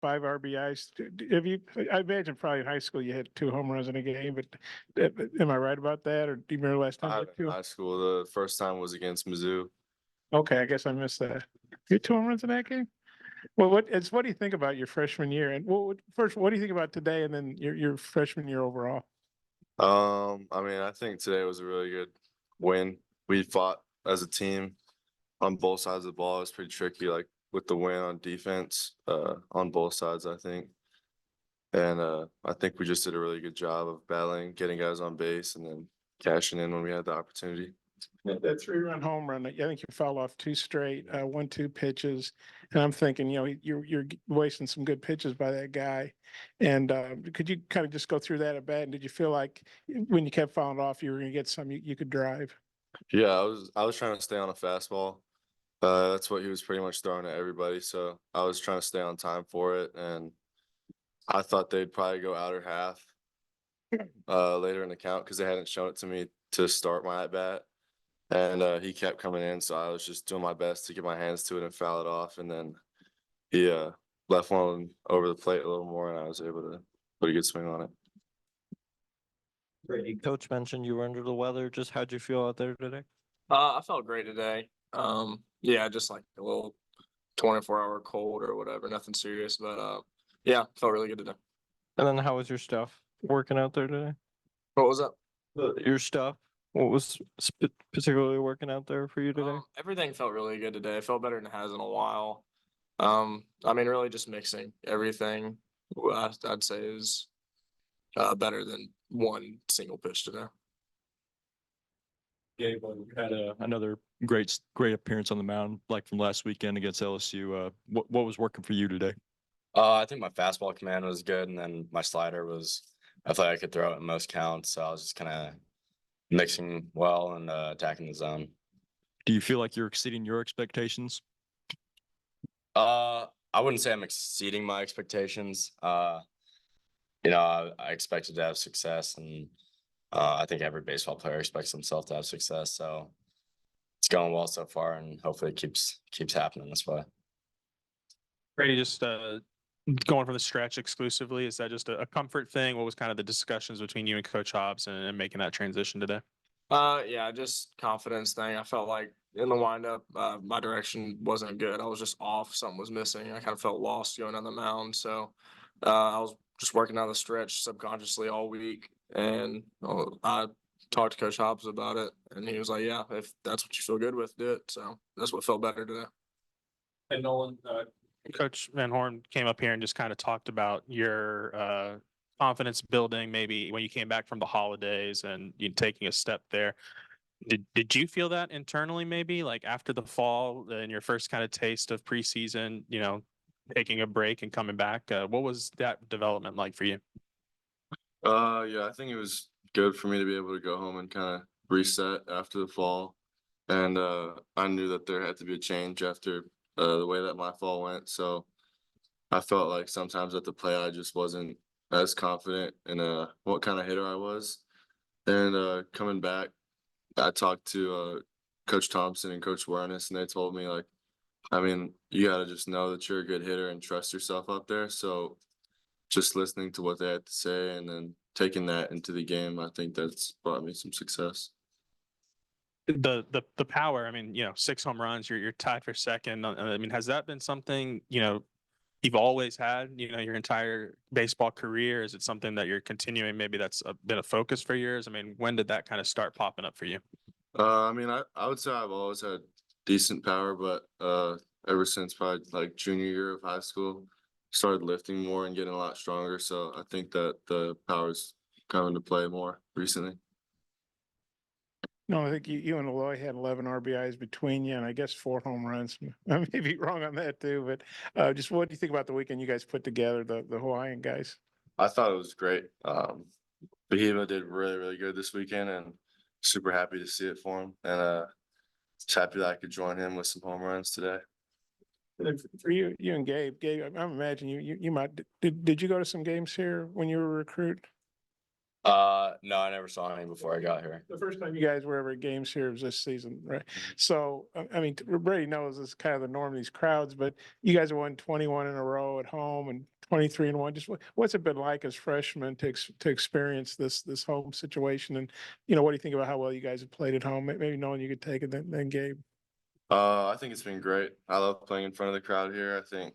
5 RBIs. Have you? I imagine probably in high school you had 2 home runs in a game, but am I right about that, or do you remember last time you had In 2? high school, the first time was against Mizzou. Okay, I guess I missed that. You had 2 home runs in that game. Well, what do you think about your freshman year? And first, what do you think about today, and then your freshman year overall? I mean, I think today was a really good win. We fought as a team on both sides of the ball. It was pretty tricky, like with the win on defense, on both sides, I think. And I think we just did a really good job of battling, getting guys on base, and then cashing in when we had the opportunity. That 3-run home run, I think you fouled off 2 straight, 1-2 pitches, and I'm thinking, you're wasting some good pitches by that guy. And could you kind of just go through that a bit? And did you feel like when you kept fouling off, you were going to get some you could drive? Yeah, I was trying to stay on a fastball. That's what he was pretty much throwing at everybody. So I was trying to stay on time for it, and I thought they'd probably go outer half later in the count because they hadn't shown it to me to start my at bat. And he kept coming in, so I was just doing my best to get my hands to it and foul it off. And then he left one over the plate a little more, and I was able to put a good swing on it. Brady, Coach mentioned you were under the weather. Just how'd you feel out there today? I felt great today. Yeah, just like a little 24-hour cold or whatever, nothing serious, but yeah, felt really good today. And then how was your stuff working out there today? What was up? Your stuff. What was particularly working out there for you today? Everything felt really good today. It felt better than it has in a while. I mean, really just mixing everything. I'd say is better than one single pitch today. Gabe, you had another great appearance on the mound, like from last weekend against LSU. What was working for you today? I think my fastball command was good, and then my slider was. I thought I could throw it in most counts, so I was just kind of mixing well and attacking the zone. Do you feel like you're exceeding your expectations? I wouldn't say I'm exceeding my expectations. I expected to have success, and I think every baseball player expects himself to have success. So it's going well so far, and hopefully it keeps happening this way. Brady, just going from the stretch exclusively, is that just a comfort thing? What was kind of the discussions between you and Coach Hobbs and making that transition today? Yeah, just confidence thing. I felt like in the windup, my direction wasn't good. I was just off. Something was missing. I kind of felt lost going on the mound. So I was just working out the stretch subconsciously all week. And I talked to Coach Hobbs about it. And he was like, yeah, if that's what you feel good with, do it. So that's what felt better today. And Nolan, Coach Van Horn came up here and just kind of talked about your confidence building, maybe when you came back from the holidays and you taking a step there. Did you feel that internally, maybe like after the fall and your first kind of taste of preseason, taking a break and coming back? What was that development like for you? Yeah, I think it was good for me to be able to go home and kind of reset after the fall. And I knew that there had to be a change after the way that my fall went. So I felt like sometimes at the plate I just wasn't as confident in what kind of hitter I was. And coming back, I talked to Coach Thompson and Coach Wernis, and they told me, like, I mean, you got to just know that you're a good hitter and trust yourself up there. So just listening to what they had to say and then taking that into the game, I think that's brought me some success. The power, I mean, 6 home runs, you're tied for second. I mean, has that been something, you've always had, your entire baseball career? Is it something that you're continuing? Maybe that's been a focus for yours. I mean, when did that kind of start popping up for you? I mean, I would say I've always had decent power, but ever since probably like junior year of high school, started lifting more and getting a lot stronger. So I think that the power's come into play more recently. No, I think you and Eloy had 11 RBIs between you, and I guess 4 home runs. I may be wrong on that too, but just what do you think about the weekend you guys put together, the Hawaiian guys? I thought it was great. Bahima did really, really good this weekend, and super happy to see it for him. And just happy that I could join him with some home runs today. For you and Gabe, I imagine you might did you go to some games here when you were a recruit? No, I never saw any before I got here. The first time you guys were ever at games here was this season, right? So, I mean, Brady knows this is kind of the norm in these crowds, but you guys have won 21 in a row at home and 23-1. Just what's it been like as freshmen to experience this home situation? And, what do you think about how well you guys have played at home? Maybe Nolan, you could take it, then Gabe. I think it's been great. I love playing in front of the crowd here. I think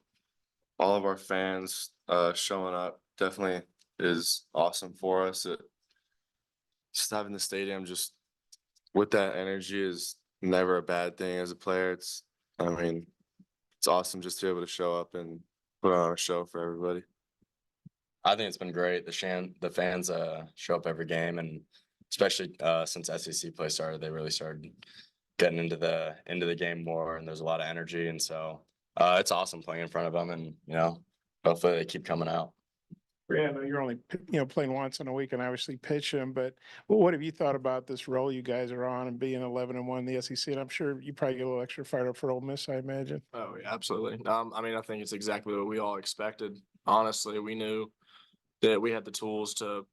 all of our fans showing up definitely is awesome for us. Just having the stadium just with that energy is never a bad thing as a player. I mean, it's awesome just to be able to show up and put on a show for everybody. I think it's been great. The fans show up every game, and especially since SEC play started, they really started getting into the game more, and there's a lot of energy, and so it's awesome playing in front of them, and hopefully they keep coming out. Yeah, I know you're only playing once in a week and obviously pitching, but what have you thought about this role you guys are on and being 11-1 in the SEC? And I'm sure you probably get a little extra fired up for Ole Miss, I imagine. Oh, yeah, absolutely. I mean, I think it's exactly what we all expected. Honestly, we knew that we had the tools to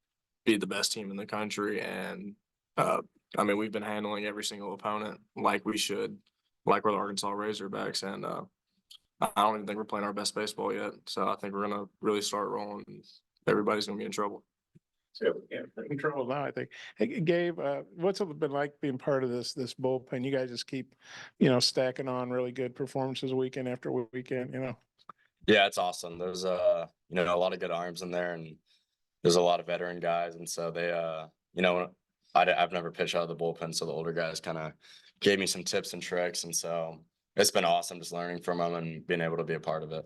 be the best team in the country. And I mean, we've been handling every single opponent like we should, like we're the Arkansas Razorbacks. And I don't even think we're playing our best baseball yet. So I think we're going to really start rolling. And everybody's going to be in trouble. So, yeah, in trouble now, I think. Hey, Gabe, what's it been like being part of this bullpen? You guys just keep, stacking on really good performances weekend after weekend, Yeah, it's awesome. There's a lot of good arms in there, and there's a lot of veteran guys, and so they I've never pitched out of the bullpen, so the older guys kind of gave me some tips and tricks, and so it's been awesome just learning from them and being able to be a part of it.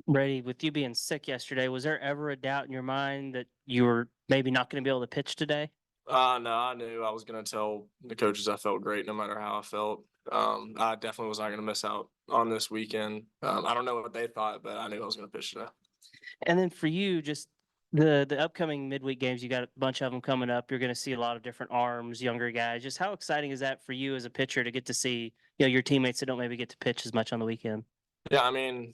Brady, with you being sick yesterday, was there ever a doubt in your mind that you were maybe not going to be able to pitch today? No, I knew I was going to tell the coaches I felt great no matter how I felt. I definitely was not going to miss out on this weekend. I don't know what they thought, but I knew I was going to pitch today. And then for you, just the upcoming midweek games, you got a bunch of them coming up. You're going to see a lot of different arms, younger guys. Just how exciting is that for you as a pitcher to get to see, your teammates that don't maybe get to pitch as much on the weekend? Yeah, I mean,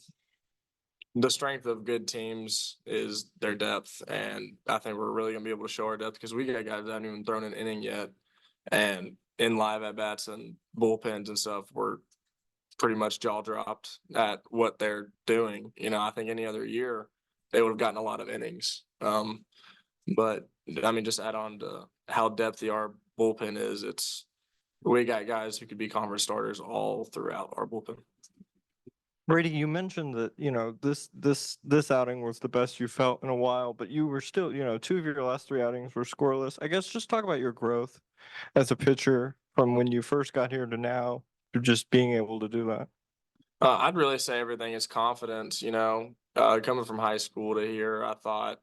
the strength of good teams is their depth, and I think we're really going to be able to show our depth because we got guys that haven't even thrown an inning yet, and in live at bats and bullpens and stuff, we're pretty much jaw dropped at what they're doing. I think any other year they would have gotten a lot of innings. But I mean, just add on to how depthy our bullpen is. We got guys who could be conference starters all throughout our bullpen. Brady, you mentioned that, this outing was the best you felt in a while, but you were still, 2 of your last 3 outings were scoreless. I guess just talk about your growth as a pitcher from when you first got here to now, to just being able to do that. I'd really say everything is confidence. Coming from high school to here, I thought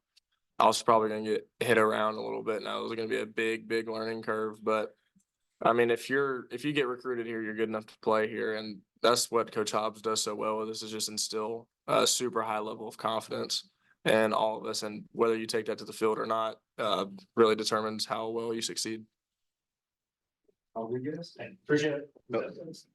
I was probably going to get hit around a little bit, and that was going to be a big learning curve. But I mean, if you get recruited here, you're good enough to play here, and that's what Coach Hobbs does so well with us, is just instill a super high level of confidence in all of us, and whether you take that to the field or not, really determines how well you succeed. Appreciate it.